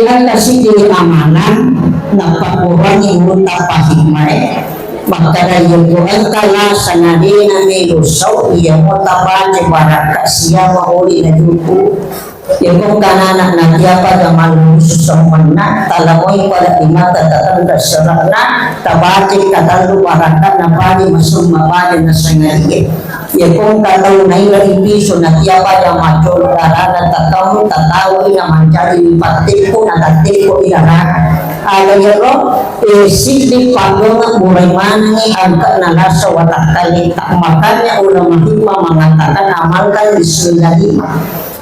Ang kasi di amanah napakurangi munta pahimay magkarayo ko ang kalasa na din na may lusaw iya mo taban ay baraka siya mauli na dupo yung kung kananak na tiapa na maluso sa mana talamoy pala imata tatanda sarap na tabati tatalo baraka na pali masong mapali na sangaliit yung kung tataw na ilang piso na tiapa na majol darana tataw na manjali patiko na tatiko ilarana alayero sili pagong mulai mana ni angka na nasa watak talita makanya ulang mahima mengatakan amalkan bismillah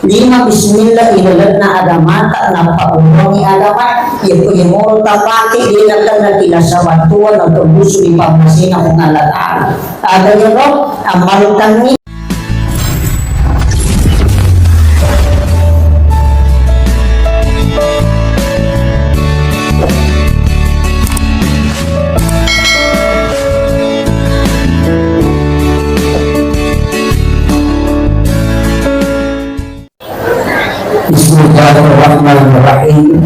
lima bismillah ilalat na ada mata na paunongi adamat yung mo tapake ilalat na tinasawatuan na tubuso di pamasina kung alataan alayero amalkan ni Bismillahirrahmanirrahim.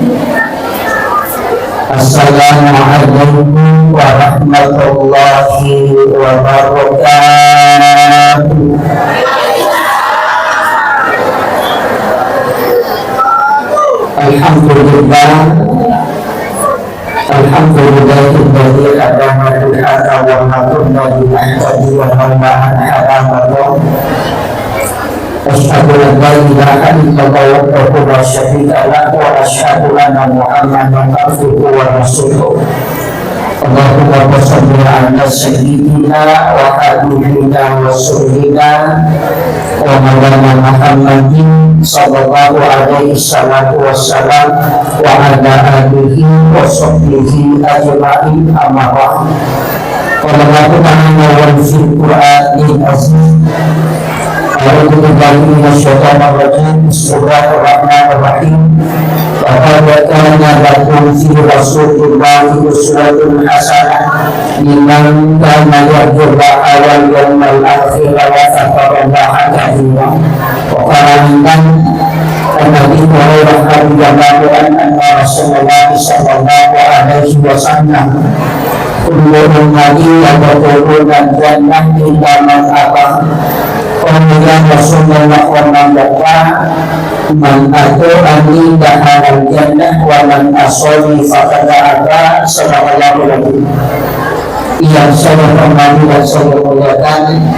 Assalamualaikum warahmatullahi wabarakatuh. Alhamdulillah. Alhamdulillahilladzi hadana lil hadza wa ma kunna linahtadiya laula an hadana Allah. Asyhadu an la ilaha illallah wahdahu la syarika lahu wa asyhadu anna Muhammadan abduhu wa rasuluh. Allahumma shalli ala sayyidina wa habibina wa rasulina wa maulana Muhammadin sallallahu alaihi wasallam wa ala alihi wa sahbihi ajma'in amma ba'd. Qala Allahu ta'ala wa fil Qur'anil azim A'udzu billahi minasyaitonir rajim. Bismillahirrahmanirrahim. Laqad kana lakum fi rasulillahi uswatun hasanah liman kana yarjullaha wal yawmal akhir wa dzakarallaha katsiran. Wa qala Nabi Muhammad radhiyallahu anhu Rasulullah sallallahu alaihi wasallam kullu ummati yadkhuluna jannah illa man aba. Kemudian Rasulullah berkata, "Man ata'ani dakhala al-jannah wa man asani faqad aba." Sallallahu alaihi. Yang saya hormati dan saya muliakan,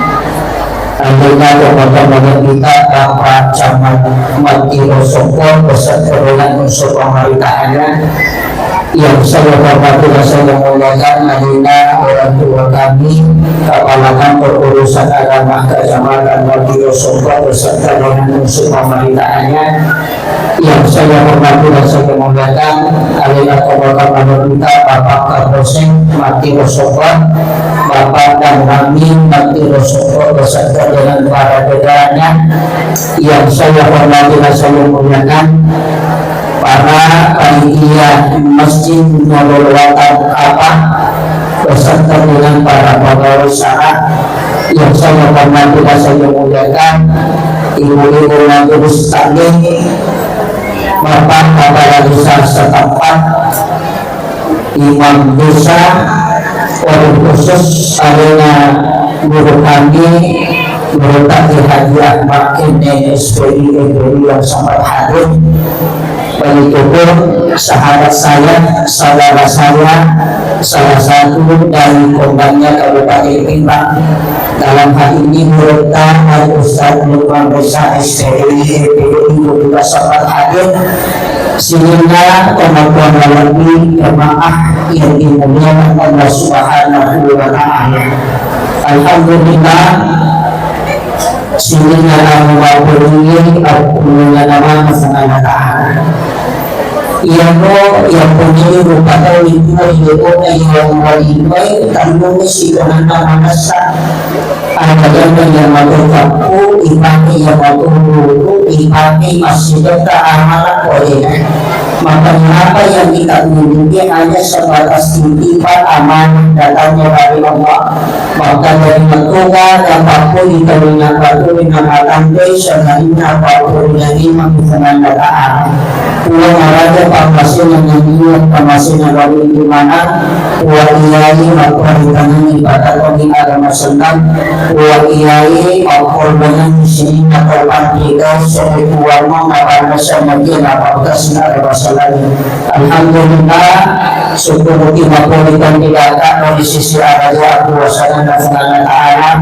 adalah kepada kita Bapak Camat Mati Rosokon beserta dengan unsur pemerintahnya. Yang saya hormati dan saya muliakan adalah orang tua kami, Kepala Kantor Urusan Agama Kecamatan Mati Rosokon beserta dengan unsur pemerintahnya. Yang saya hormati dan saya muliakan adalah Kepala Pemerintah Bapak Kapolsek Mati Rosokon, Bapak dan kami Mati Rosokon beserta dengan para jajarannya. Yang saya hormati dan saya muliakan para panitia Masjid Nurul Watan Ka'bah beserta dengan para pegawai usaha. Yang saya hormati dan saya muliakan ibu-ibu majelis taklim, Bapak kepala desa setempat, imam desa, orang khusus adalah guru kami Guru Takdir Haji Ahmad Kene SPI yang sangat hadir. Begitupun sahabat saya, saudara saya, salah satu dari korbannya Kabupaten Pinang. Dalam hal ini Murta Al-Ustaz Lukman Desa SPI juga sangat hadir. Sehingga kemampuan lebih jemaah yang dimuliakan Allah Subhanahu wa Ta'ala. Alhamdulillah. Sehingga mewakili aku nama masalah Ta'ala. Yang punya rupa tahu itu yang walidai tanggung si penanda manasa ada yang melakukan ipati yang melakukan ipati masih tetap amalan boleh Makanya apa yang kita miliki hanya sebatas titipan aman datangnya dari Allah. Maka dari matuga dan apapun dikawinkan patuloy ng atambay sa kanina patuloy ng imang isanandataan. Puwang araga pamasin ng nangyayat pamasin ng gawin dimana puwang iyayi magpalitangan ipatatong agamasandan puwang iyayi magpulbanan sinin na kalpantigaw sa puwang mo napanasan na ginapagkas na arabasalan. Alhamdulillah sukuruti mapulitan nilata no isisi araga at buwasanan na pangangataan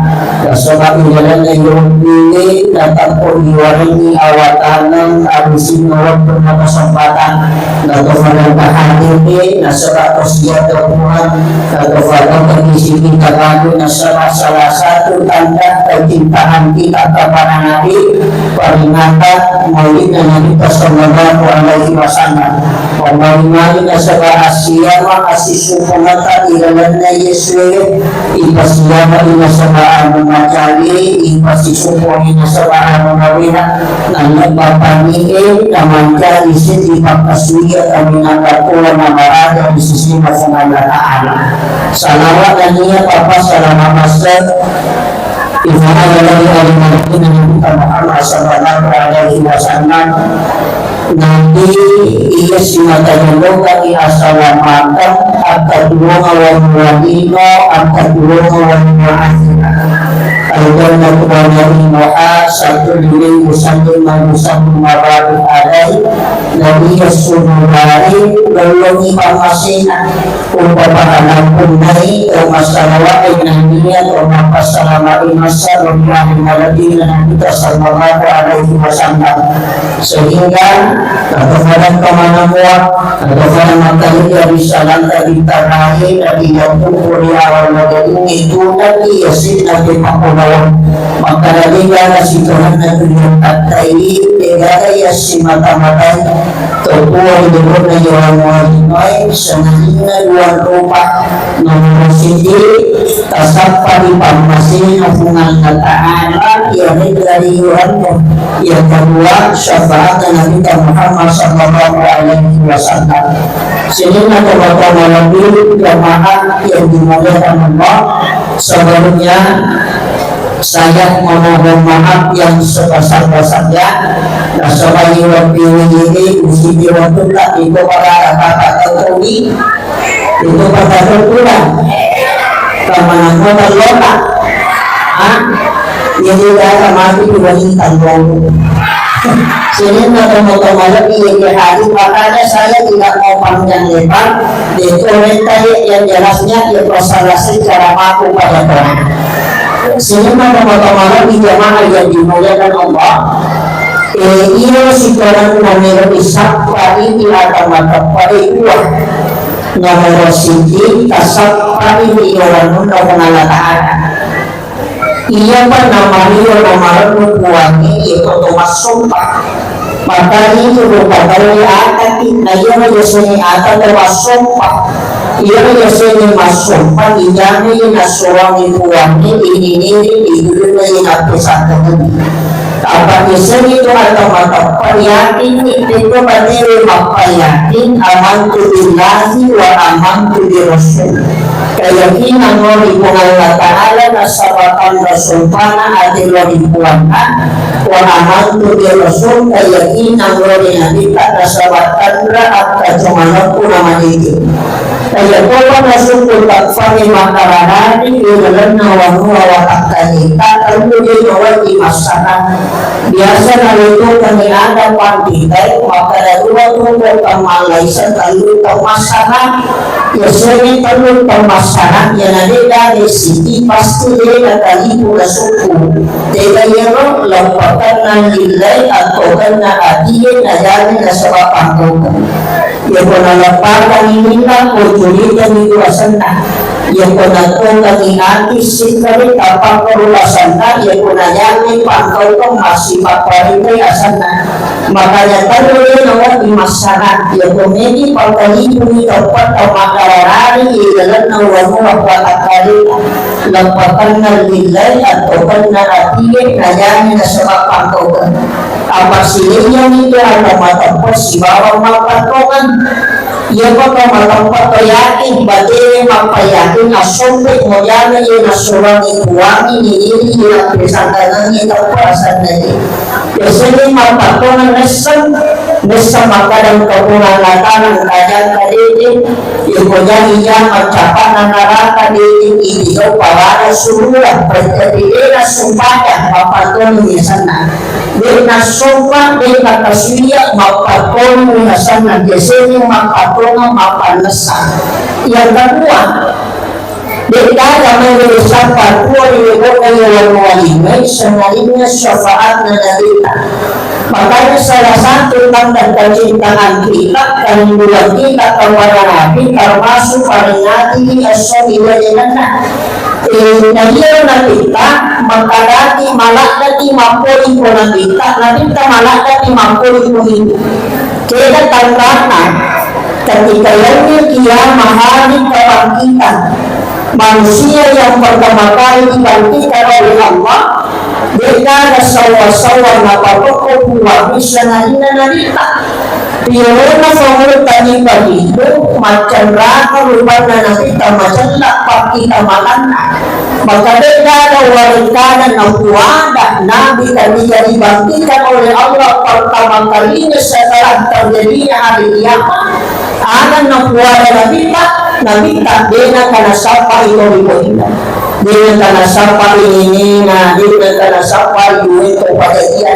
na sabab nilalan na yung pili na tapon iwarin ni awatanan ang sinuwag ng makasambatan na tumalang kahangin na saratos siya dapuhan na tumalang pag-isipin tagalo na sarasa tanda kagintahan kita kapananari paringatan muli na nalita sa mga kualay iwasanan pamalimali na sa kaasiya makasisupangatan ilalan na Yeswe ipasiyama ina sa maano matali ipasisupo ina sa maano mawina na nagpapangin na manjali siya ipagkasuya kami ng kapulan na marada ang sisima sa nalataan. Salamat na niya Papa salamat Master Ifahalalagi alimanapin na Nabi Muhammad sallallahu alaihi wasallam nanti iya simatayalo kami asalamatan at katulungan walino at katulungan walino Aldan na kumanari moha satu diri usang mabaru alay Nabi Yasunulari lalong ipamasina upapahanap punay o masalawa ay nandiyan o mapasalama imasa lumyahin malabina ng kita sa mga alay imasangkan sehingga katafaran kamanamuak katafaran matahili risalan tadi tarahin at iyapupuri awal magaling ito na iyasin na dipakunawan magkaraliga na si Tuhan na dunyang tatay egaya si mata-matay tupuan doon na yung mga linoy sa nahingan luang rupa nomor sindi tasap palipamasin ang pungang nataan yan ay dariyuhan mo yang kedua syafaat Nabi Muhammad sallallahu alaihi wasallam. Sini ada beberapa lebih jamaah yang dimuliakan Allah. Sebelumnya saya memohon maaf yang sebesar-besarnya. Nah, sebagai wakil ini usi diwakilkan itu para kakak tertulis itu pada tertulis kemana kota lota. Jadi dah mati dibandingkan dulu. Sini motor-motor yang dihari makanya saya tidak mau panjang lebar di komentar yang jelasnya ya prosesnya cara aku pada Tuhan. Sini motor-motor di jamaah yang dimuliakan Allah. Ia si orang nomor isap pari di atas mata pari uang nomor siji kasap pari di orang nomor penalataan. Ia nama dia nomor kuangi itu Thomas sumpah maka itu berupa dari atas na ia biasanya atas Thomas sumpah ia biasanya masumpah ijami nasuangi kuangi ini na inapisatan apa biasanya itu atau mata peryakin itu berdiri mapayakin amantu billahi wa amantu bi rasul keyakinan mo di Allah Ta'ala na sabatan rasul pana atin mo di puwangan wa amantu bi rasul keyakinan mo di nabita na sabatan ra at kacumanan po naman ito kaya po pa nasukul pagpani makararani ilalan na wanuwa watakkanita kalmuli nawal imasana biasa nalito kami ada pangkitay makaraduwa tupo kamalaisan kalutang masana yasini kalutang masana yanalila resiti pasti dia kalipo na suku teka yero lampatan ng lilay at togan na adiyin na dami na sa kapangkogan yang penalapakan inilah perjulitan itu asana yang penatong kami hati sikari kapang perulasan yang penanyami pangkau kong masih paparinay asana makanya tayo nawa di masyarakat yang pemedi pangkalipo ni dapat ang makararari ilalan ng wano magpapakari lapakan na nilay at okan na atigay na yan na sa mapatokan. Apa silinya nito ang matapos si bawang mapatokan. Iya pa malampat yakin badai mapayakin asombe moyana ye nasurang ikuwangi ni ila pesangkanan ni tapasan ni. Biasanya mapatokan nesa makadang kapungan latanang kajang kadidin ikonya iya macapan naraka didin idiyo pawara surulah pertadina sumpaya mapatokan ni sana. Dina sumpa dina kasuya mapatokan ni sana. Biasanya mapatokan mapanasa. Yang kedua, dikada mengurusan parpua dilakukan yang walimai senarinya syafaat nadalita. Makanya salah satu tanda kecintaan kita kandungan kita kepada Nabi termasuk peringati as-sohila jenana. Nahiyar na kita magkarati malakati mapuri ko na kita malakati mapuri ko hindi. Kaya tangganan ketika yang kia mahali kebangkitan manusia yang pertama kali dibangkitkan oleh Allah, mereka ada sawa-sawa napapoko buah bisa narita Pirona famulu tani bagido macam raka rupanya nakita macam lapak kita makanna. Maka mereka ada wanita dan kuada Nabi tadi jadi dibangkitkan oleh Allah pertama kalinya setelah terjadinya hari kiamat. Ada kuada Nabi tak dena karena sapa itu dibuat. Dia karena sapa ini dia karena sapa itu kepada dia.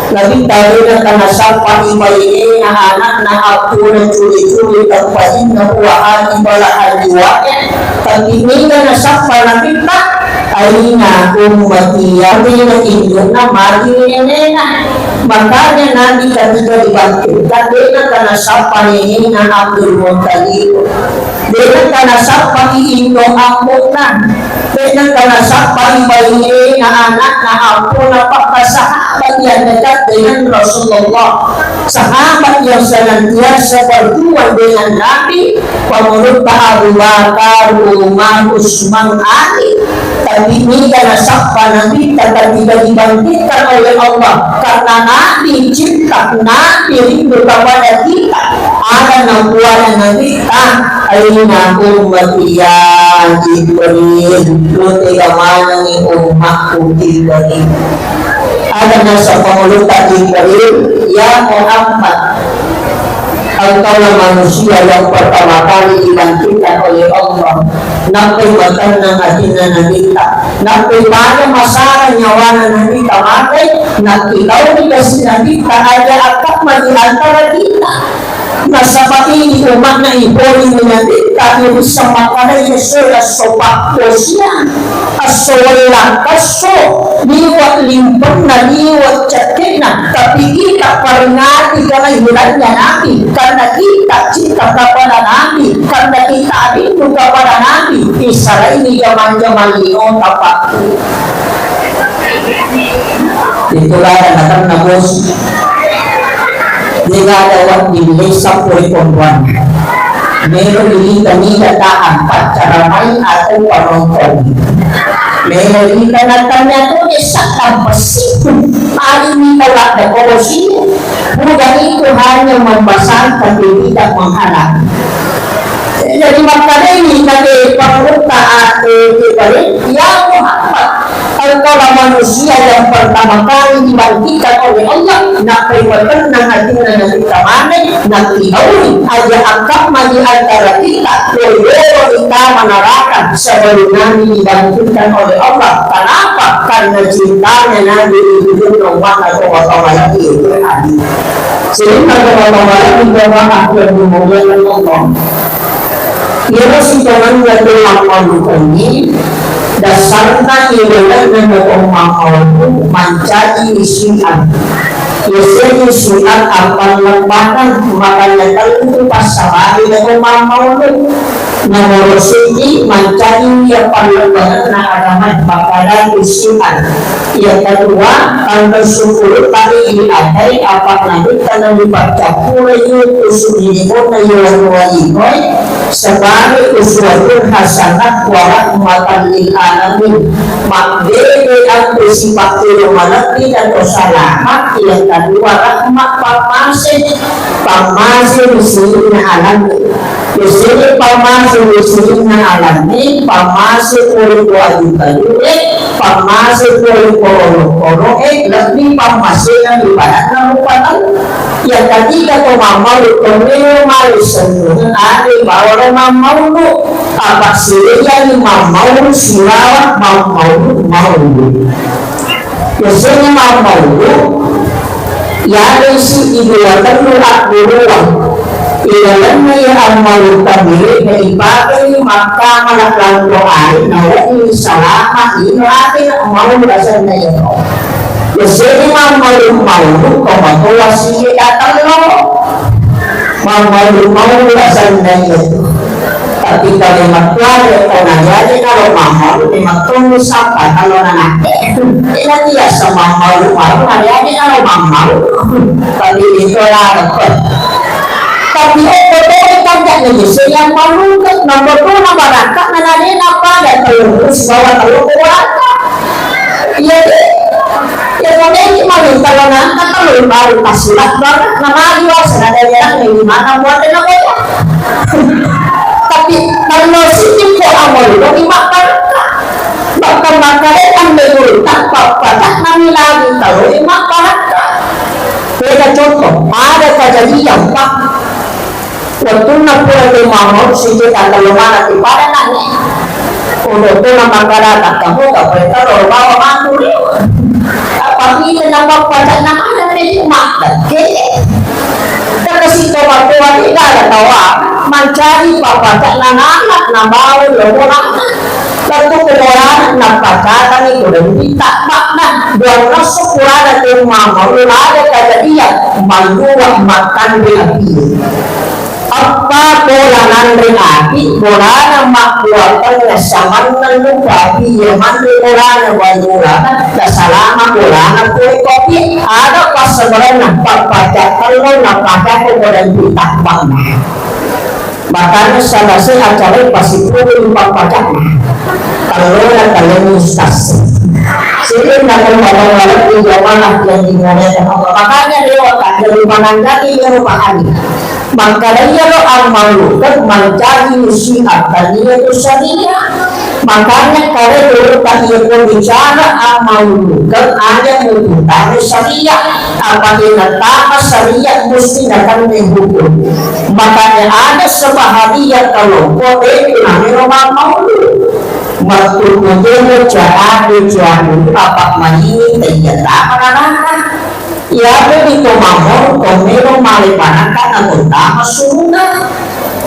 Nabi tahu karena sapa ini anak aku dan curi-curi tempatin nakuahan ibalahan jiwanya. Tapi ini karena sapa Nabi tak aina umatia dia induk mati nena. Makanya Nabi ketika dibangkitkan dia karena sapa ini Abdul Muttalib. Dia karena sapa Indo Ambunan. Dia karena sapa bayi anak aku nampak sahabat yang dekat dengan Rasulullah, sahabat yang senantiasa berjuang dengan Nabi, menurut Abu Bakar, Umar, Utsman, Ali. Tapi ini karena sapa Nabi tetap tidak dibangkitkan oleh Allah karena Nabi cinta, Nabi rindu kepada kita. Ada nabuan Nabi aina ummatiya Jibril lu tiga mana ni umatku Jibril. Ada nasa pengulut Jibril ya Muhammad, engkaulah manusia yang pertama kali dibangkitkan oleh Allah. Nampay matan ng atin na nalita. Nampay mana masalah nyawa na nalita matay. Nakilaw ni kasi nalita ada akak mali antara kita. Nasa pati umat na ipoling nalita yung sa makanay Yesus na sopak ko siya. Asolang kaso liwat limpang na liwat catin na tapi kita paringati karena hilalnya Nabi, karena kita cinta kepada Nabi, karena kita rindu kepada Nabi. Isara ini zaman-zaman lion tapak itulah datang na bos dia ada waktu di sapoi perempuan meron ini kami kata empat cara main atau penonton. Meron ini tanya tu desakkan besitu hari ini kalau ada kolosi bukan itu hanya membesarkan tidak menghalang. Jadi makanya ini kami permintaan ya Muhammad, engkaulah manusia yang pertama kali dibangkitkan oleh Allah. Nak peribatan nang hatinya yang kita mana nak diauli aja angkat maju antara kita lolo kita menarakan sebelum Nabi dibangkitkan oleh Allah. Kenapa? Karena cintanya Nabi itu rumah atau orang itu ada. Sehingga orang-orang itu maaf yang dimuliakan Allah. Ia si jangan jadi lakukan ini dasarnya ialah dengan mampu mencari isian. Biasanya isian akan lembakan makanya kalau itu pas samari dengan mampu Nomor siji mencari yang pandangan na agama bakalan isian. Yang kedua tanggal 10 kali diadai apa nanti karena dibaca pula yuk usul ini pun ayuan wajiboi sebagai uswatun hasanah warak makan lil alamin makdede aku sifat ilmalati dan selamat. Yang kedua rahmat pamase muslimina alamin muslim pamase muslimina alamin pamase kuliku ajukajude pamase kuliku koro lebih pamase yang ibadat nampatan. Yang ketiga ko mamau komeo malu senun ada bawa mamau lu apa sih yang mamau silawa mamau biasanya mamau ya isi ibadah luak beruang ibadah yang amal kami dipakai maka malah doa nawa selama ini ada mau rasanya ya biasanya mamau kau masih datang lo mamau rasanya itu. Tapi kalimat keluarga orang jadi kalau mamau memang tunggu sampai kalau anak tidak biasa mamau jadi kalau mamau tapi itu lah tapi kan jadi yang malu ke nomor 2 masyarakat menanyain apa dan terus bawa keluarga iya ya kemudian malu kalau nanti kalau baru kasilat banget nama juga senada yang di mana buat apa ya tapi kalau situ kok amal itu makan yang berguna tak nami lagi kalau makan beda contoh ada kejadian pak waktu napura di mamau situ kalau mana di pada nanya untuk itu nama masyarakat kamu tak boleh taruh bawa mantu apa ini nama pada nama dari makan terus itu waktu tidak ada tawa mencari papacat anak nabaw lorong lalu kemudian napakatan itu dan kita makna dua rasuk kurang ada mama ada kejadian maluah makan berapi apa bolanan berapi bolanan makbuatan nasaman lupa iya mandi bolanan wajuran nasalama bolanan kue kopi ada pas sebenarnya papacat kalau napakatan kemudian kita makna makanya selesai acara pasti perlu papacat kalau kalian ustaz sini nak orang-orang di jamaah yang dimana makanya lewat dari pananggati yang pahami makanya lo amalu kan mencari nasihat dan dia itu syariah makanya kalau dulu kalian berbicara amalu kan ada mengikuti syariah apabila tak syariah mesti akan menghukum makanya ada sebahagia kalau boleh namanya amalu waktu kemudian jahadu apa mahini tidak akan ya begitu mamor komero malipanaka namunta surga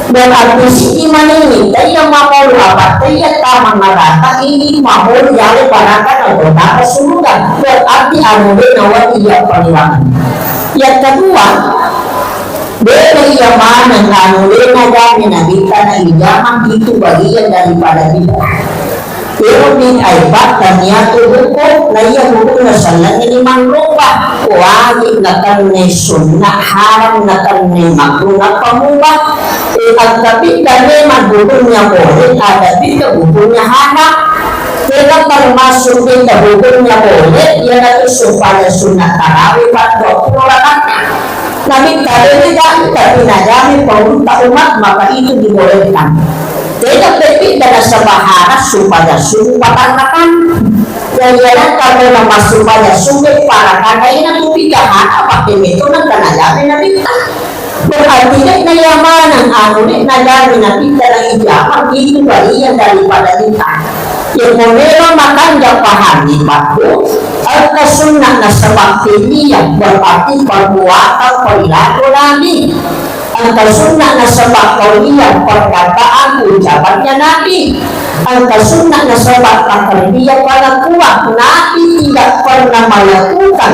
dan artis iman ini dia mamor apa dia tamang narata ini mamor yale panaka namunta surga berarti anuge nawa iya paliwangan. Yang kedua dari zaman anuge nagami nabita na ijaman itu bagian daripada kita pero din ay bata niya hukum na iya hukum na salang ini mangrupa wajib na karne sunna haram na karne makruh na pamubah at tapi dahil maghukum niya boleh ada dito hukum niya haram kaya termasuk dito hukum niya boleh yan na supaya sunna tarawih patro pulakannya nabi kaya tidak pinagami pemerintah umat maka itu dibolehkan. Tidak berpikir dan sebahara supaya suhu patanakan. Jadi kalau nama supaya suhu patanakan ini tupigahan apa itu nak nagami na kita. Berarti na yamanan anu nagami na kita na ijaman itu bagian daripada kita. Yang memang makan yang pahami baku atau sunnah na sebab ini yang berarti perbuatan perilaku Nabi. Angka sunnah na sebab kaulian perkataan ucapannya Nabi. Angka sunnah na sebab takribiyah pada kuat Nabi tidak pernah melakukan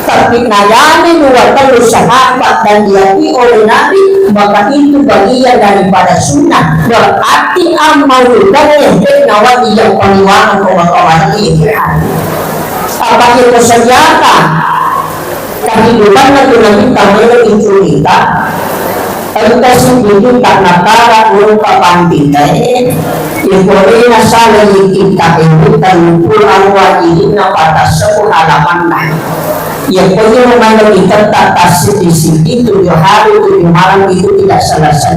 tapi nagami dua perlu sahabat dan diakui oleh Nabi maka itu bagian daripada sunnah. Berarti amal yang bernawan yang paniwangan kawan-kawan ini. Apa itu senjata kehidupan Nabi Muhammad itu kita entah sendiri tak nakara lupa pandai Ibu salah kita itu tanupul al-wajibin pada sebuah halaman lah. Yang punya memang kita tak kasih di sini 7 hari 7 malam itu tidak selesai.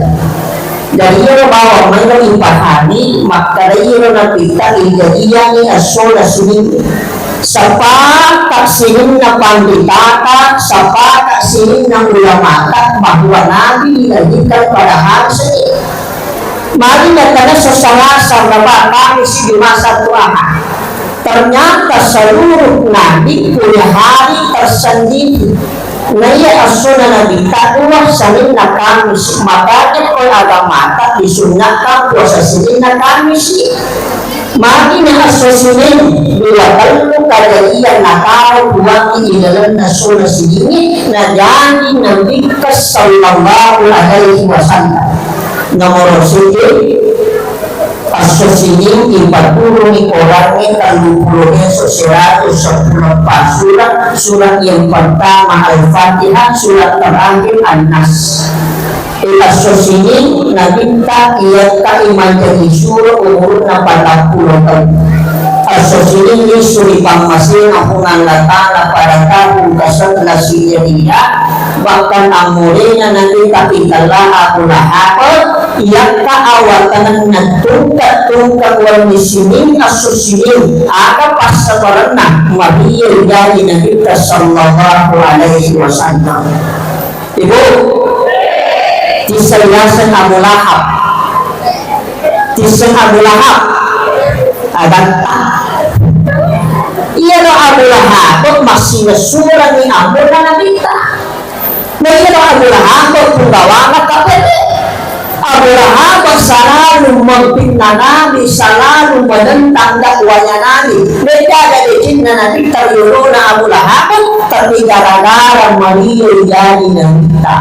Dari yang bawa mengenai pahami maka dari yang kita injadian ni asola sini. Sapa taksinin na panditata, sapa taksinin na ulamata bahwa Nabi dilahirkan pada hari Senin. Mari datangnya sesalah kami di masa Tuhan. Ternyata seluruh Nabi punya hari tersendiri. Naya asuna Nabi kedua Senin na Kamis. Makanya kalau agama tak disunahkan puasa Senin na Kamis. Mari na asosinin bila perlu kejadian nakal buang di dalam nasional sini na jadi Nabi sallallahu alaihi wasallam. Nomor 1 asosinin 40 ni orangnya kalau puluhnya 110 surat yang pertama Al-Fatihah, surat terakhir An-Nas. Asosinin nabinta ia kaiman jadi suruh umur 40 tahun. Asosinin ni suri pangmasin akungan latana pada tahun kasat nasinya dia bahkan amurenya nanti tapi telah aku lahapal ia kaawatan natungkat wal misinin asosinin aga pasabarana Maria dari Nabi sallallahu alaihi wasallam. Ibu diselasan Abu Lahab diselasan Abu Lahab agak iya no Abu Lahab masih surah ni Abu Nabi kita nah iya no Abu Lahab pembawa kapete Abu Lahab selalu memfitnah Nabi selalu menentang dakwanya Nabi mereka dari jinna Nabi terluruna Abu Lahab tapi gara-gara Maria jadi Nabi kita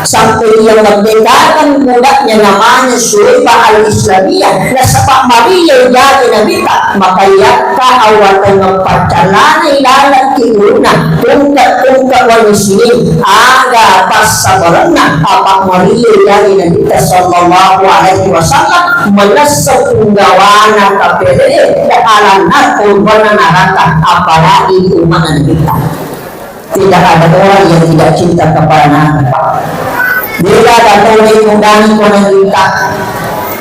sampai yang membedakan budaknya namanya Syuribah al-Islamiyah na sepak Maria jadi Nabi tak maka yakka awatan mempercalana ilalat kiuna tungkat wal muslimin aga pas sabarana apa Maria jadi Nabi sallallahu alaihi wasallam menesap punggawana kapere dan alanat korban neraka apalagi umat Nabi tak. Tidak ada orang yang tidak cinta kepada Nabi. Bila datang di kundang kita,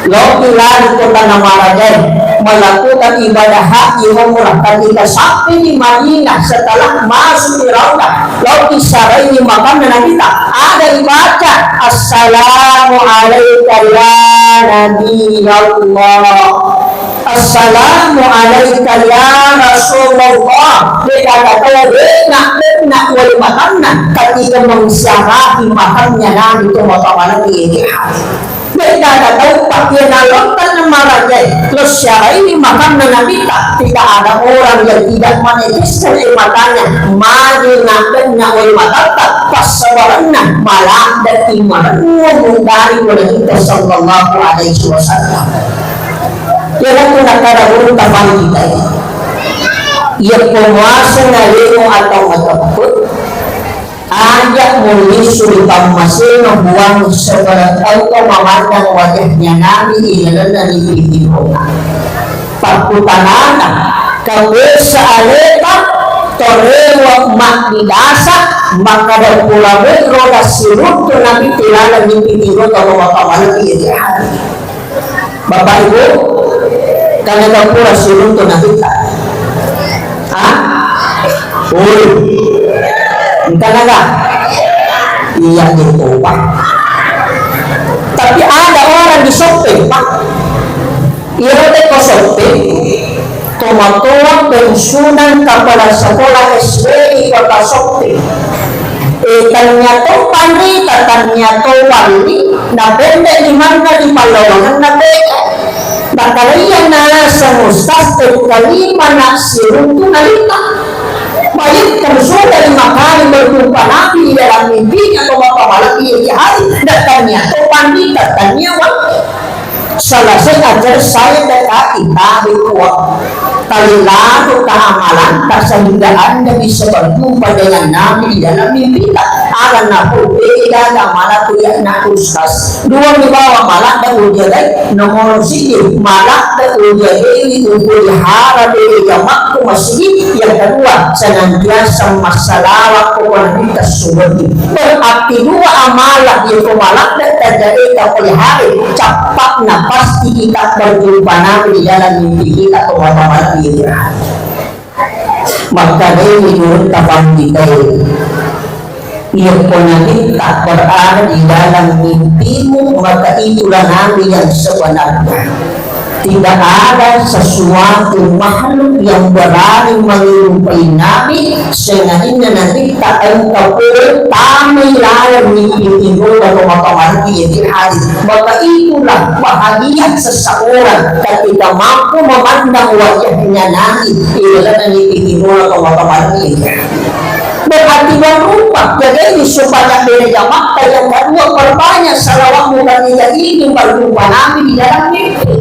Loki lari kota Namarajan melakukan ibadah haji umrah ketika sampai di Madinah setelah masuk di Raudah. Loki sarai di makam Nabi kita ada dibaca Assalamualaikum ya Nabi Allah. Assalamualaikum ya Rasulullah. Dikatakan nak wali makamnya ketika mensyarahi makamnya Nabi itu makamnya ini. Beda tahu pakai nalontan marajai lo syarahi makamnya Nabi tidak ada orang yang tidak menetiskan matanya maju naknya wali makamnya pas sebarangnya malah dan iman dari wali kita sallallahu alaihi wasallam. Ya itu nakara guru tapan kita ini. Ya penguasa ngalemu atau mataput ajak mulis suripang masih membuang seberat atau memandang wajahnya Nabi ialah dari video pakutanana kabesa aleta torewa mak didasa maka ada pula roda sirut tu Nabi tilala di video atau makamal dia hari Bapak Ibu karena ada pula sirut tu Nabi bukan enggak? Iya gitu Pak. Tapi ada orang di shopping Pak. Ia teko shopping, tomat-tomat pensiunan kepala sekolah SD di kota shopping. Ternyata pandai, ternyata wali, na benda di mana di Palawangan na benda. Bakalian na sa mustas kalima na sirunto nalita. Baik tersudah 5 kali berjumpa Nabi di dalam mimpi atau bapak malam di hari datangnya atau pandi datangnya selesai ajar saya dekat kita kuat kali lalu keamalan tak sehingga anda bisa berjumpa dengan Nabi di dalam mimpi akan naku beda malah kuya nak ustaz dua di bawah malah dan ujian nomor sini malah dan ujian ini untuk dihara dari jamakku masih yang kedua senantiasa masalah waktu wanita suami berarti dua amalan yang kemalak dan terjadi terpelihara cepat pasti kita berjumpa Nabi di dalam mimpi kita atau malam maka dari menurut tafsir kita ia pun nanti tak berada di dalam mimpimu maka itulah Nabi yang sebenarnya. Tidak ada sesuatu makhluk yang berani menyerupai Nabi sehingga nanti tak engkau kami layar mimpi timbul dan pemakaman di hari maka itulah bahagia seseorang ketika mampu memandang wajahnya Nabi ialah mimpi timbul dan pemakaman di berarti berubah jadi supaya beda jamak yang kedua perbanyak salawat bukan jadi berjumpa Nabi di dalam mimpi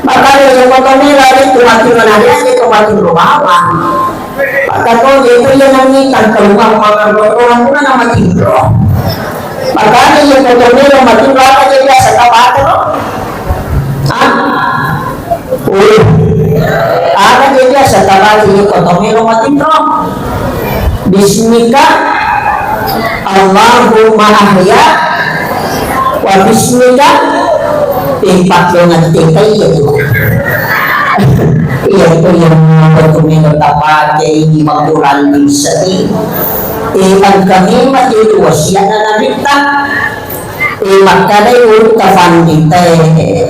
makanya yang makin lari itu makin menarik itu makin rumahan maka kau itu yang nangikan keluar makan orang pun nama tidur makanya yang makin makin berapa jadi biasa apa loh ada jadi biasa apa jadi kotomelo makin roh bismika Allahumma ahya wa bismika tempat dengan tingkai itu iya itu yang berkumino tapakai di maguran di sini iman kami mati itu wasiat na nabita maka na yung kafan kita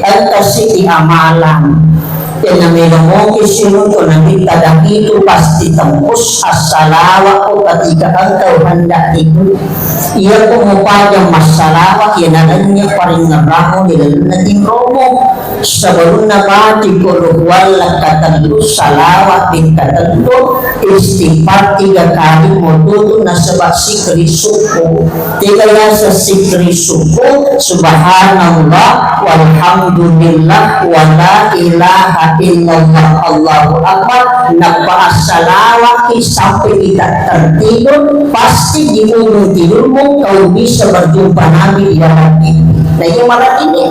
ang kasi di amalan yang namanya mo isinun ko nabita dan itu pasti tembus asalawa ko ketika engkau hendak itu ia pengupaya masalah yang adanya paling ngeramu di dalam nanti romo sebelum nabati kuluhuala kata lu salawat bingka tentu istighfar 3 kali mututu na sebab sikri suku 3 yasa sikri suku subhanallah walhamdulillah wa la ilaha illallah Allahu akbar napa salawat sampai kita tertidur pasti di ujung tidurmu kau bisa berjumpa Nabi di dalam mimpi. Nah itu malam ini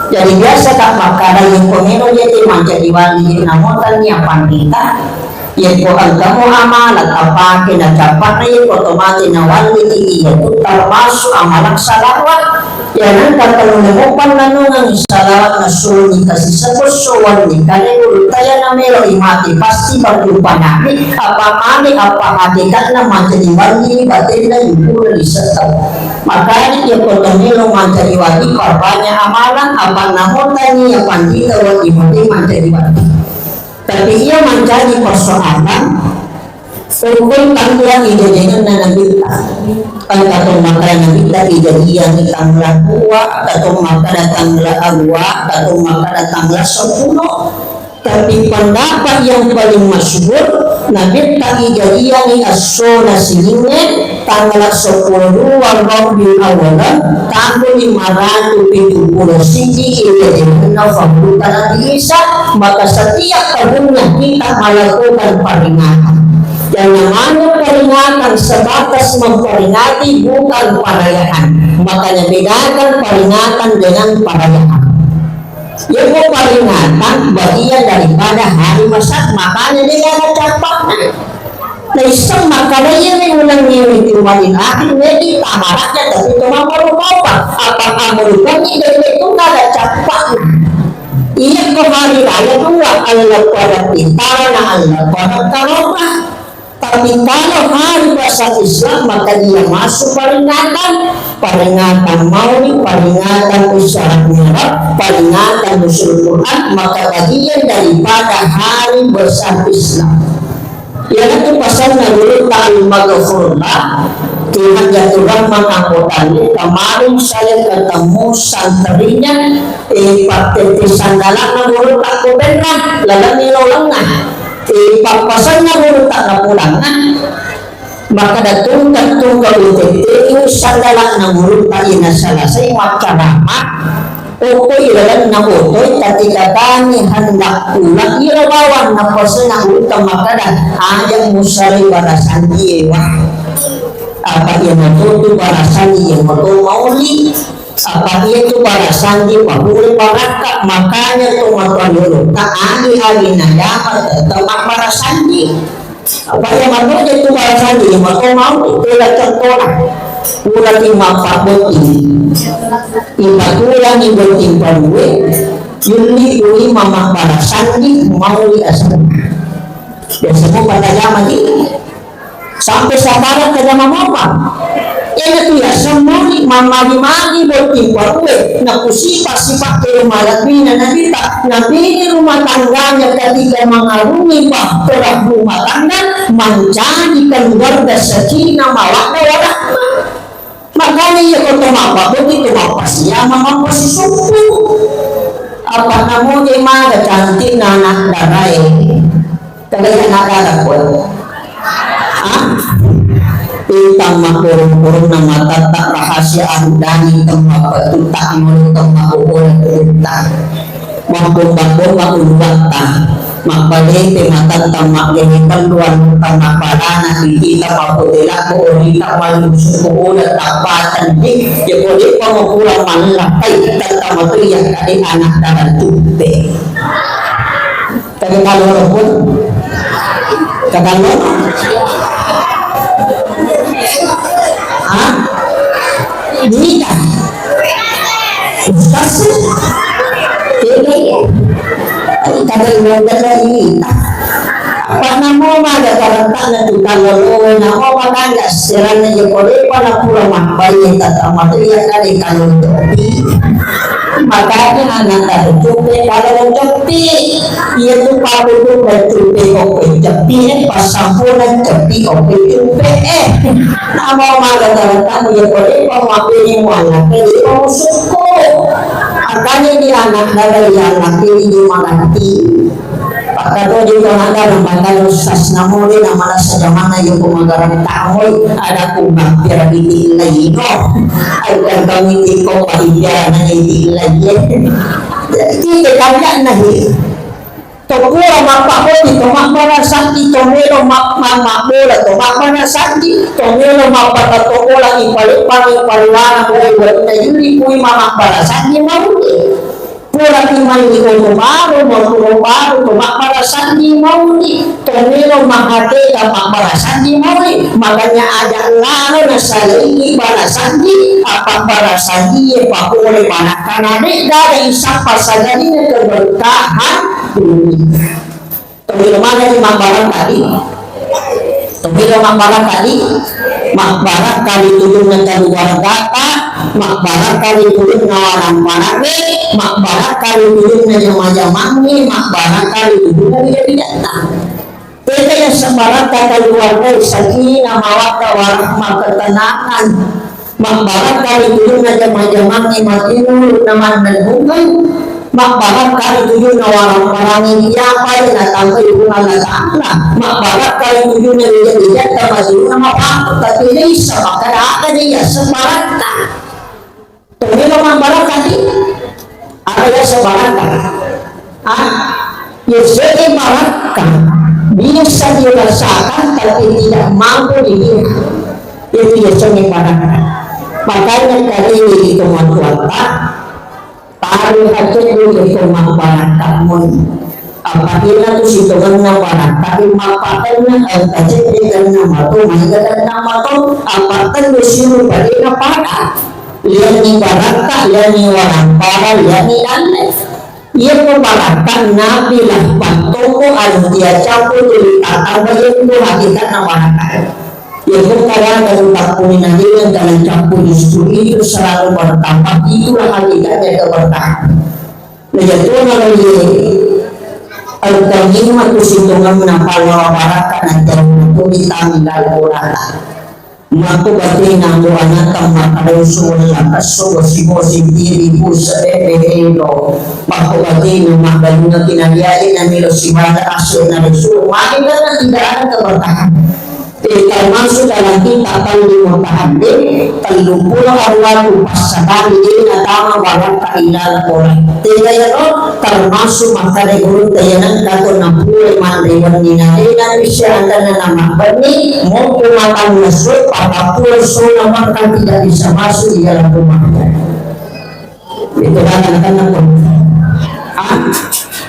jadi biasa tak makara yang pemenu jadi menjadi wali namun yang pandita yang Tuhan kamu amalan apa kena capai yang otomatis wali ini itu termasuk amalan salawat yang kata menemukan nanungan salawat nasunyi kasih sebut soal ni kali urutaya namelo imati pasti berjumpa Nabi apa mani apa hakikat nama menjadi wali batinnya juga disertai makanya dia kotomelo menjadi wali korbannya amalan apa namun tanya yang pandita wali menjadi wali tapi ia menjadi persoalan hukum tanggulang ijadinya nanabita atau makanan kita ijadian tanggulang kuat atau makanan tanggulang agwa atau makanan tanggulang 10 tapi pendapat yang paling masyhur nabi tak ijadian ni asona silingnya tanggal 10 Rabiul Awal tahun 570 Hijriah ijadian fakultan Nabi Isa maka setiap tahunnya kita melakukan peringatan yang namanya peringatan sebatas memperingati bukan perayaan makanya bedakan peringatan dengan perayaan yang peringatan bagian daripada hari Masak makanya dia ada capaknya nah isang makanya yang ulang itu malin akhir ini tamaratnya tapi cuma merupakan apakah merupakan itu nggak ada capaknya iya kembali raya dua Allah pada pintaran Allah pada karomah tapi kalau hari bahasa Islam maka dia masuk peringatan maulid peringatan isyarat mi'raj peringatan nuzul Quran maka bagian daripada hari besar Islam yang itu pasal Nabi al-Maghfurullah Tuhan jatuh rahmat anggotannya kemarin saya ketemu santrinya pakai sandalan menurut aku benar lalu nilolengah Papasan na utak na pulangan, maka datungkan UTT sandala ng uruta inasalasay macarama o ilan na utoy ketika kami hendak pulang irawawan na pasan na uruta makada ayang musari barasan diwa apa yang matutu barasan yang matu mauli apa itu barasan di pahuli baraka makanya tumatuan uruta ani na yaman temak barasan di apa yang mana itu barasan yang mau mau itulah contohnya ulah timapa boting ibakulah ni boting paruwe yuli uli mama barasan di mau di asal dan semua pada zaman ini sampai sabaran ke zaman apa ini tuh ya semua mama di magi boting paruwe na kusifat-sifat ke malapina nabita nabi rumah tangganya ketika mengarungi bahtera rumah tangga menjadikan keluarga sakinah mawaddah warahmah makanya ya kau apa begitu apa sih ya mama pasti suku apa namanya mah cantik anak darai kalian anak darah pun tentang makurung-kurung nama tak rahasia andani tempat petutak mulut tempat ukul petutak mampung-mampung makulubata makbalik tematan tamak genipan luan tamak palana kita maputila ko orita malusuko ulat tapatan di ya boleh pamukulang manlapay tatamat yang kali anak dapat tupe kagalo pun kagalo ini kan ustaz kadang modal ini apa nama ada karantina tu kalau nama makan gas serana je boleh pada pulang makai tak amat dia kali kalau topi makanya anak cupe kalau cupe ia tu pakai tu cupe kopi cupe pas sampuran cupe kopi cupe nama ada karantina je boleh pakai ni mana jadi kamu suko makanya dia anak dari yang laki di manati Pakado di Kanada lembaga Ustaz namuli namanya sejamana yung kumagaran tahoy ada kumang pira iti lagi no ay kagawin ko pahiya na iti lagi hindi kanya nahi tokura mapakot ito makmarasati tomero makmamabola to makmarasati tomero mapakatokola ipalipang-ipaliwanang ko na yuli ko'y makmarasati maruli pura timang ikaw tumaro magpuro-paro tumakmarasan di mauli tomero makate ka makmarasan di mauli makanya ada lalo na salini barasan di apaparasan di pakuli manak-kanade dari isang pasagani na keberkahan tomero mana di makbarang tadi tomero makbarang tadi makbarang kali tulung ng kaluwargata makbarang kali tulung na walang panakwe makbarang kali tulung na yamayamangni makbarang kali tulung na bidata pwede yung sa barang kakaluwarga sakina mawaddah warahmah ketenangan makbarang kali tulung na yamayamangni matinulog naman nagbugay makbarang kali tulung na walang marangin yapay na tambay bunga na taala makbarang kali tulung na bidata tamazulong na mapakot at pilay sa makaraka niya sa barata tumilo mang barata di ada sa barata Yesaya baraka bisa dirasakan tapi tidak mampu dilihat itu Yesaya baraka makanya kali ini itu matuata taruh hati dulu itu barakamu apabila tu situkan na baraka mapatan na al-tajid dengan nama tu mahigatan nama tu apatan disuruh balik na para lihat ni baraka lihat ni orang para lihat ni aneh ia membaraka nabi lah pantoko al-dia campur dari apa yang tu hakikat na baraka ia membaraka dari takuni nabi yang dalam campur itu selalu bertambah itulah hakikatnya keberkahan menjadi lagi al-tanjima kusitungan menapal wa baraka na jalan tanggal ulala Mako batina mo anatang makalusul na kasugo-sigo diri po sa bebehelo. Mako batina magaling na kinagyayin na nilo si Mata Aso na lusul. Makin na na tindaan kabartahan. Termasuk dalam kita panlimutahan din, talumpulang araw pasakali din na tama walang kailan orang. Tiga yano, termasuk makaregulong tayanan kato ng pulay mandiwan ninalinan siya anda na naman bani, mo pumatang nasot, papapulso naman kan tidak bisa masuk di dalam rumahnya. Itu kan anak-anak pun.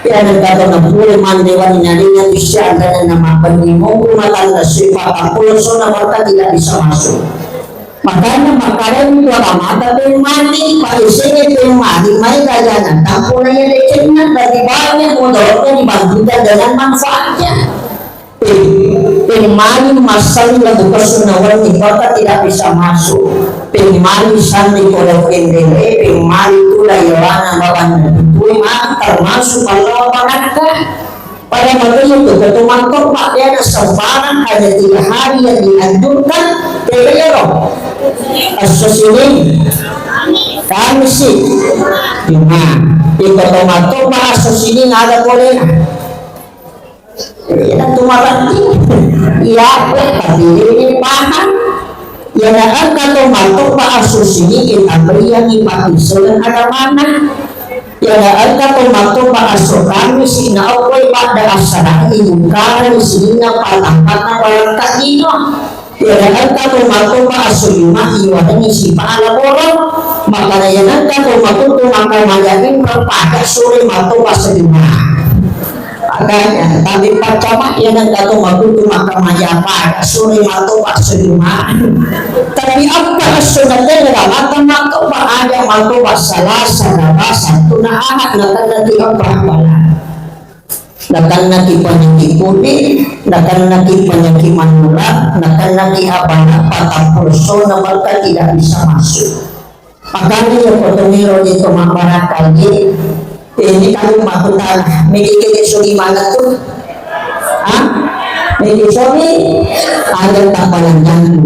Kaya nagkataon na pulay mandiwan ninalinan siya anda na naman bani, mo pumatang nasot, papapulso naman kan tidak bisa masuk. Makanya makarin ko mata pero mati paisingit yung mati may kaganan tapo na yung lechen na dari bawahnya modal ko dibantukan dengan manfaatnya pemali masal na bukas unawan ni baka tidak bisa masuk pemali sandi kolong kendele pemali tulay yawana bawan itu memang termasuk kalau panaka pada waktu itu ketumangkok pak dia ada sembarang ada 3 hari yang dianjurkan kaya asosinin kami sih cuma itu ketumangkok pak asosinin ada boleh ya tumaranti ya tapi ini paham ya nak ketumangkok pak asosinin kita beri yang ipakisolan ada mana ya alka tomato pa asokami sina ako'y pada asara inungkaran sina patampat na walang katino ya alka tomato pa asoyuma iwanan si paalaboro makanayan alka tomato tumakamayanin perpaga sore mato pa sa lima agaknya tapi pacama yan ang katomato tumakamaya sore mato pa sa lima tapi apa sunatnya dalam mato pa ada mato pa salasa na basa tunahanap na kanati ang pahamalan nakanati panyakipuni nakanati panyakimanula nakanati abana patapulso na malka tidak bisa masuk makanya yung potomiro dito mabarakal ini kami makutan medikit sugi mana tuh medikit sugi ada tampalan jangan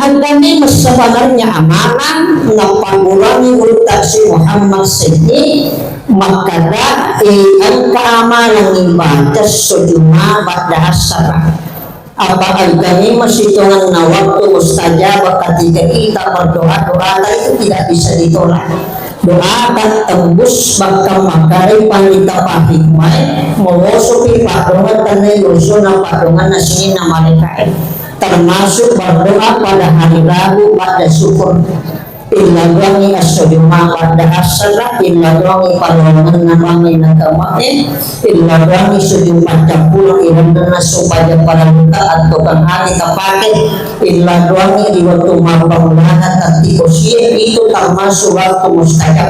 ang kami sebenarnya amalan na pangulangi utak si Muhammad Sidni makada ang kaamalan ibadah sejumlah pada asara apa ang kami masihtungan na waktu mustajab ketika kita berdoa-doa itu tidak bisa ditolak doa akan tembus bakal makarai panita pahikmai mengosopi padongan tanah yoso na padongan nasini na malaikat termasuk berdoa pada hari Rabu pada syukur ilagwangi asyaduma pada asara ilagwangi palongan namami nakamake ilagwangi sejumlah campur irandana supaya para luka atau kan hari kapake ilagwangi di waktu mabangulana tatiko siya itu termasuk waktu mustajab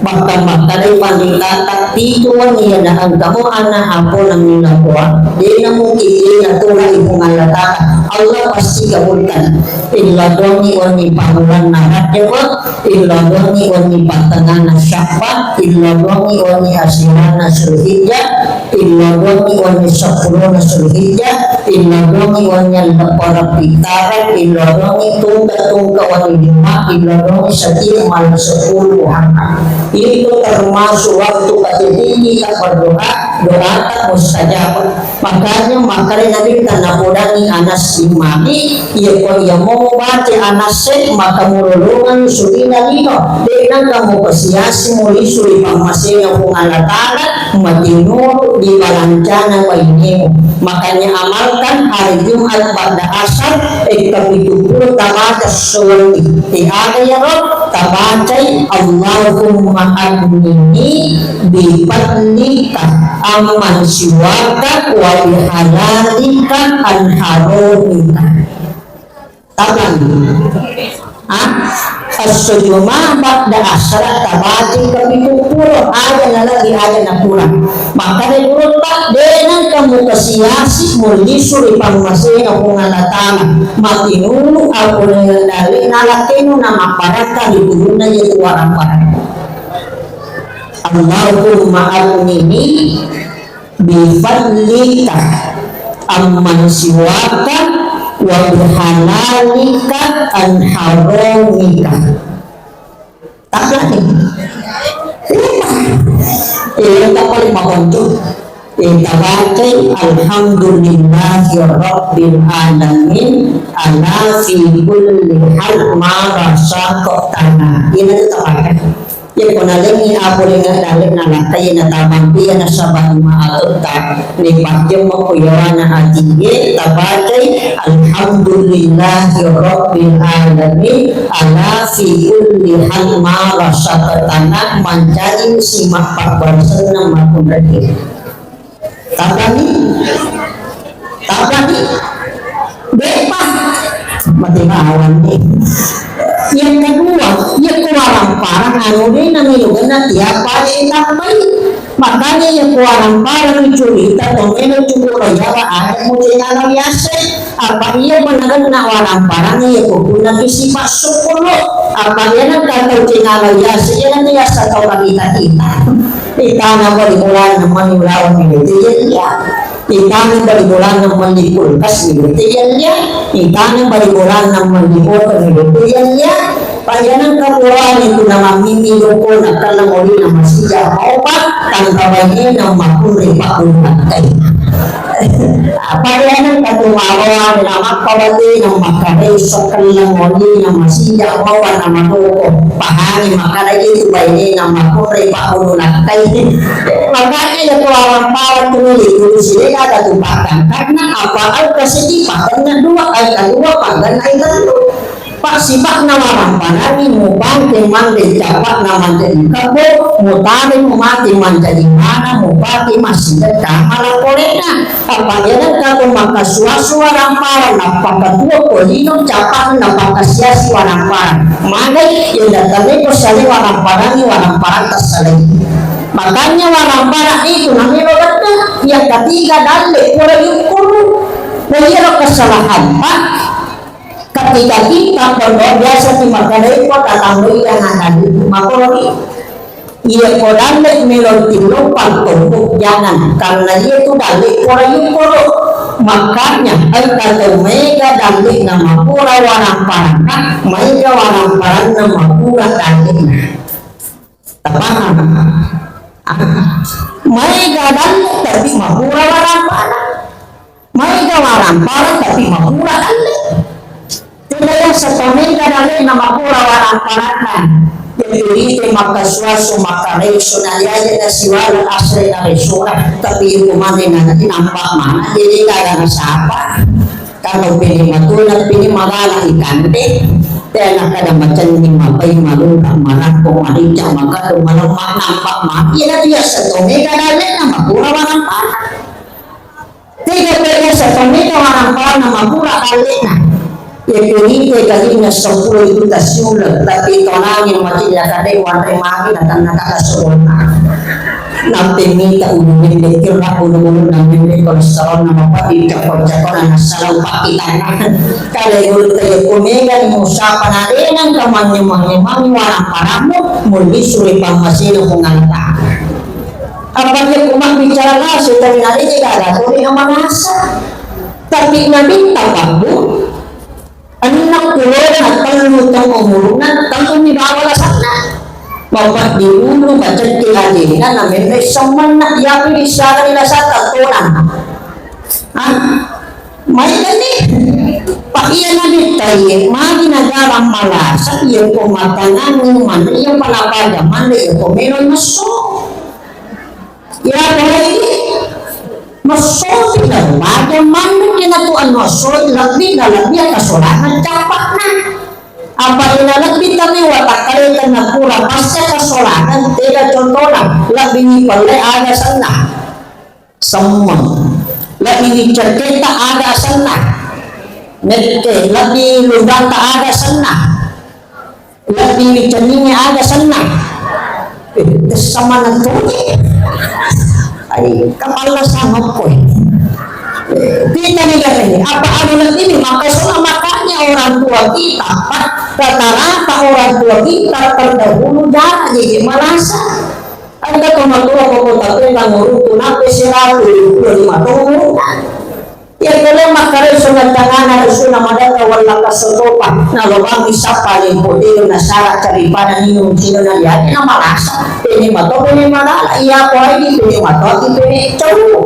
maka dari panilata tituan niya na ang kamu anak ako ng ninakuha di na mo kikila tulad ibong alata Allah pasti kabulkan ilagwangi wani pangulan na radyawa ilagwangi wani patangan na syakwa ilagwangi wani hasilan na sulhidya ilagwangi wani sapuro na sulhidya ilagwangi wani para pitaran ilagwangi tungka-tungka wani lima ilagwangi setiap malam 10 hangka itu termasuk waktu ketika kita berdoa doa tak mustajab makanya Nabi tanapudani anas imami ya kau yang mau baca anas maka murulungan sudina dino dengan kamu kesiasi mulisuri pamasi yang pengalatana matinur di balancana wainimu makanya amalkan hari Jumat pada asar kapitulo tabaca suwati tiada ya Rob tabacay Allahumma adnini bifadlika amman siwaka wa bihalalika an harumika taban as-sujuma ba'da asara tabati kapitulo ada na lagi ada na kurang maka nagurot pa dengan kamu kasiasi mulisuri pangmasay na kungalatama matinulo ako na nandali nalatino na maparaka libulo na yung warang parang Allahumma adnini bifadlika amman siwaka wa bihalalika an haramika. Tak lagi. Ini tak paling makonco. Tawakai alhamdulillahi rabbil alamin ala fi kulli hal ma rasaqtana. Ini tawakai. Jadi kena lengi apa lengan dalek nala kaya na tamampi na sabah maatota ni pakyo mo kuyawana atige tabakai alhamdulillahi rabbil alamin ala fi kulli hal ma rasaqtana mancarin simak pakbarsan ng makunrati. Tabani bepa mati maawan ni. Yang kedua, ya kurang parang anu din na milugan na tiapa itakay. Makanya ya kurang parang curita kung ino cukuro yawa ada mo tinanaw yase. Apa iya managan na warang parang ya kukuna kisipa sukulo. Apa iya nagkataw tinanaw yase. Yan ang niyasa tao kakita-kita. Itana balimulan ng maniulawan ni Betiya. Itana balimulan ng manipulkas ni Betiya. Itana balimulan ng manipulkas ni Betiya. Payanan kapuran itu nama mimilo ko na kalamuli na masija opat tangkaway ng makuri pakunatay. Payanan katumawa na makawali ng makaray sa kalamuli na masija opat na matuko pahani makaray ito bayi ng makuri pakunatay. Makanya na kawawan pawat tumili kung sila katupakan karena apa ay kasitipakan na dua ay kalua pagdan ay dalo. Pak sibak na waramparani mo bante man de jawa na man jadi kabo mo tare mo mati man jadi mana mo bati masih kamala kolena apa yana ka ko makasua ramparan na pakatua kolino capak na pakasiasi waramparan magai yang datang ko sale waramparani waramparan tasale. Makanya waramparan itu namanya kata yang ketiga dalil pura yukuru mengira kesalahan Pak. Ketika kita berdoa biasa di makanai ko tatangloy yang ada di makoloni iya ko dalik melon tinupang tumpuk jangan karena dia itu dalik pura yukuro makanya ay kata mega dalik na mapura warang parang mega warang parang na mapura dalik na tapang mega dalik tapi mapura warang parang mega warang parang tapi mapura dalik. Tidak sa pamilya namin na mapura warang paranan. Pipilite makaswaso makareso na yaya na siwala asre na resura. Tapi yung kumani na tinampak mana, hindi kaya nasapa. Kalau pilih matulat, pilih magalang ikante. Kaya nakadamatan ni mapay malula, marako, maritya, magkado, malamak, nampak mana. Yan at sa tumika namin na mapura warang paranan. Tidak pwede sa tumika warang paranan na mapura kalit na. Pinite kali na 10 itu sulat tapi tonangin mati ya kadai wantai magi datang nakakasulon na pinita ununin dekir na ununin na minit kolesterol na mapati kapag-kapag na salaw pakitan kalay ulit tayo kumega ni Musa panalin ang kamanyamang warang paramo muli suri pangmasino kung ngata apalagi kumang bicara na so tayo natin ikagatuloy ang manasa tapi namin tawabu anak kulon at panlutang umulunan tanto nibawala sana bapak diulu baca tiladina namin may saman na yapi isa kanila sa tatunan may gani pakiyan na ditayin maginagalang malasa yung kumatanan ng man yung palapagaman yung kuminoy maso ya pala masod lang lagi man kinatuan masod lagbi na lagbi at kasulanan capak na apa inalagbi kami watak kalitan na pura pasya kasulanan tidak contoh lang lagbi ni palay aga sana semua lagbi ni cerkita aga sana nete lagbi lundang ta aga sana lagbi ni canini aga sana sama na tuloy ay kapal na sangat po kita nila ini apa anulat ini maka makanya orang tua kita rata-rata orang tua kita terdahulu jangan jadi malasa ada kematua kota tapi nggak ngurutu nape seralu 25 tahun Ya kalau makarai sunat tangan harus na madata wala kasotopa na lobang isa paling putih na syarat daripada minum sino na lihat na malasa ini mato ini malala iya ko ay ini mato ini cowok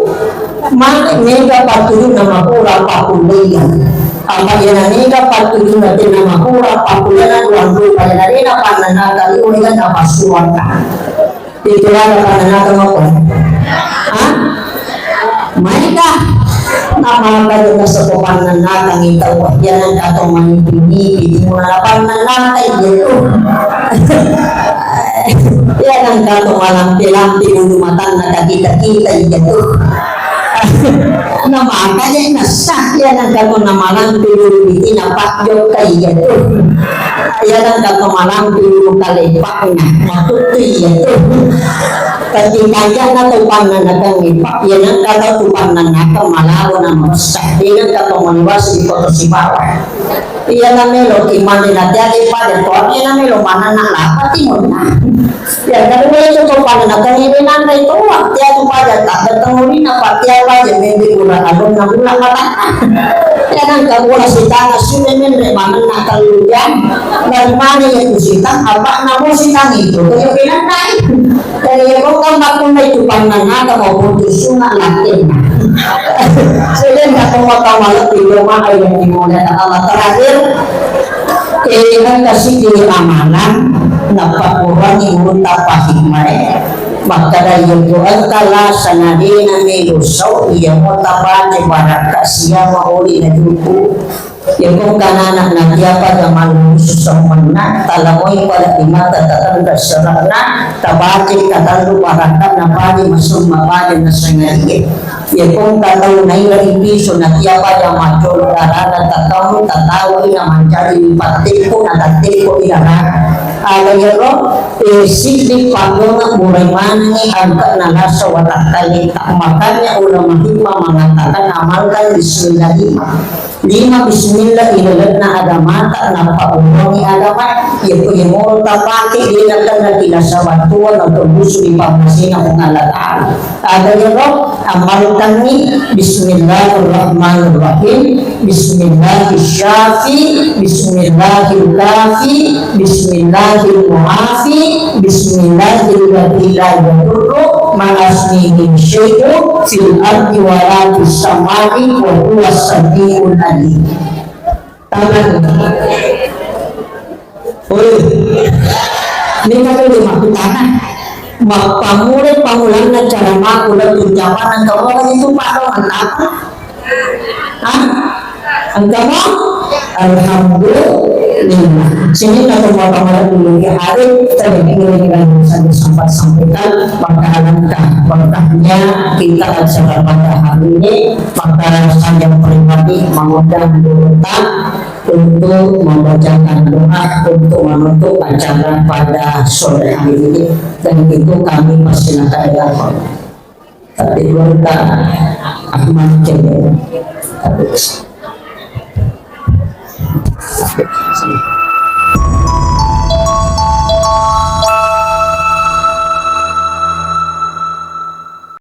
mana mega patuloy na makura pakulian apa yan mega patuloy na din na makura pakulian ang lupa na rin na pananakal uligan na pasuwan ka ito lang na pananakal mo ha? Mereka nama kayo na sa pamananatang itaw yan ang katong manipinipin mo na pananatay dito yan ang katong malampi-lampi mo lumatang nakakita-kita dito nama kaya nasa yan ang katong na malampi mo tinapakyo kay dito yan ang katong malampi mo kalipak na matutoy dito ketika na tupan na nagangipak yan ang katatupan na nakamalawa na masak yan ang katumaliwas di si bawah yan ang melo kimani na tiali pa din po yan ang melo mana na lapat timon na yan kasi may tutupan na nagangibinan na ito tiya tupa dyan tatangulin na patiya pa dyan hindi ko na along na mula katana yan ang kagula sita na sinimin mana na kaluyan nagmani yung sitang apa na mo sitang ito kaya pinanay kaya kung ako may tupang na nga mo sunga natin sila nga kung makamalap yung mga yung imunan na alam terakhir kailan kasi amalan napakurang yung tapahimay magkarayon ko ang kalasan na din na may lusaw iya mo tapan ay baraka siya mauli na dupo yung kung kananak na tiapa na maluso sa umana talamoy pala imata tatanda sa rana tabati katalo baraka na pali masong mapali na sangayit yung kung katalo na ipiso na tiapa na majol darana tatawo na manjari patiko na tatiko inarana alayero sikli pagong ang mulai manangi angkat na nasa watak talita makanya ulang mahima mengatakan amalkan bismillahirrahmanirrahim 5 bismillah ilalat na ada mata na paumoni alamat yung mo tapake dinatan na kinasawatuan ng tubuso di pangmasina kung alataan ada yung amalkan ni bismillahirrahmanirrahim bismillahirrahmanirrahim bismillahirrahmanirrahim bismillahirrahmanirrahim bismillahirrahmanirrahim manasnihin syai'u fil ardi wa la fis samai wa huwa sami'ul alim. Tangan. Ini kata lima tangan. Pamulit pamulan na cara makulat ucapan ang kawalan itu pak dong apa? Ang kamu? Alhamdulillah. Sini kata pamulan dulu ke hari tadi kita sampai sampaikan berkahnya kita acara pada hari ini maka saya pribadi mengundang berutang untuk membacakan doa untuk menutup acara pada sore hari ini dan itu kami persilakan tapi berkah Ahmad Jaya.